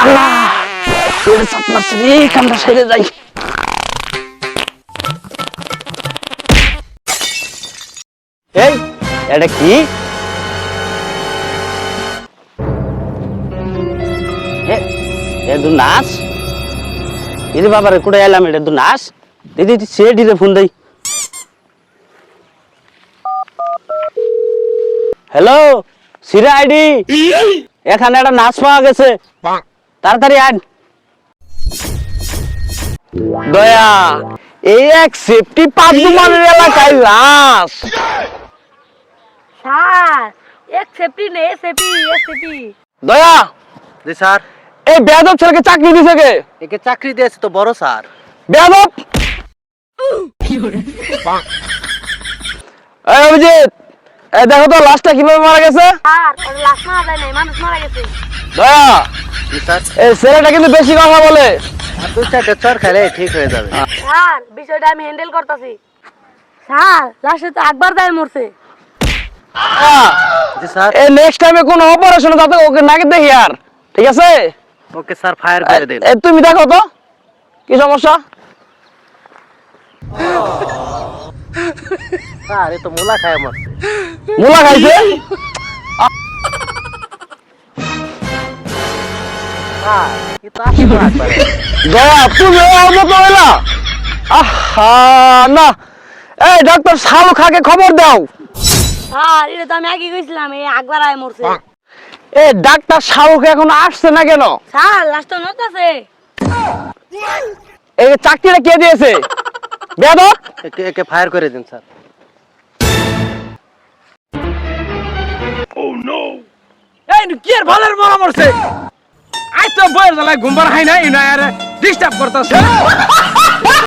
আল্লাহ এর সাপ মারছে রে, কামটা সেরে যাই। এই এটা কি? নাচ ఇది বাবারে কুড়ে এলাম, এটা তো নাচ। দিদি সেটিতে ফোন দেই। হ্যালো সিরা আইডি, এখানে একটা নাচ পাওয়া গেছে, তাড়াতাড়ি আন। দয়া এই এক সেফটি পাঁচমানের এলাকায় নাচ। স্যার এক সেফটি নেই, সেফটি এক সেফটি। দয়া জি স্যার। এই বেয়াদব ছেলেকে চাকরি দিছে কে? একে চাকরি দিয়েছে তো বড় স্যার। বেয়াদব। এই অভিজিৎ, এই দেখো তো লাশটা কিভাবে মারা গেছে। স্যার ওর লাশ মারা যায় নাই, মানুষ মারা গেছে। দয়া জি স্যার। এই ছেলেটা কিন্তু বেশি কথা বলে। আর দুই চারটে চর খেলে ঠিক হয়ে যাবে। স্যার বিষয়টা আমি হ্যান্ডেল করতেছি। স্যার লাশে তো একবার দায় মরছে। জি স্যার। এই নেক্সট টাইমে কোন অপারেশন যাতে ওকে নাকি দেখি আর, ঠিক আছে? ওকে স্যার, ফায়ার করে দিন। এই তুমি দেখো তো কি সমস্যা। স্যার এ তো মুলা খায় আমার। মুলা খাইছে? স্যার এ তো আসে না একবারে। দয়া তুমি ওর মতো হইলা? আহা না, এই ডাক্তার শালু খাকে খবর দাও। স্যার এটা তো আমি আগে কইছিলাম, এই একবার আয় মরছে। এই ডাক্তার শালুকে এখন আসছে না কেন? স্যার লাশটা নড়তাছে। এই চাকরিটা কে দিয়েছে? বেয়াদব। একে ফায়ার করে দিন স্যার। এই কি আর ভালের মরা মরছে? আই তো বইয়ের জ্বালায় ঘুমবার হাই নাই, না আর ডিস্টার্ব করতেছে।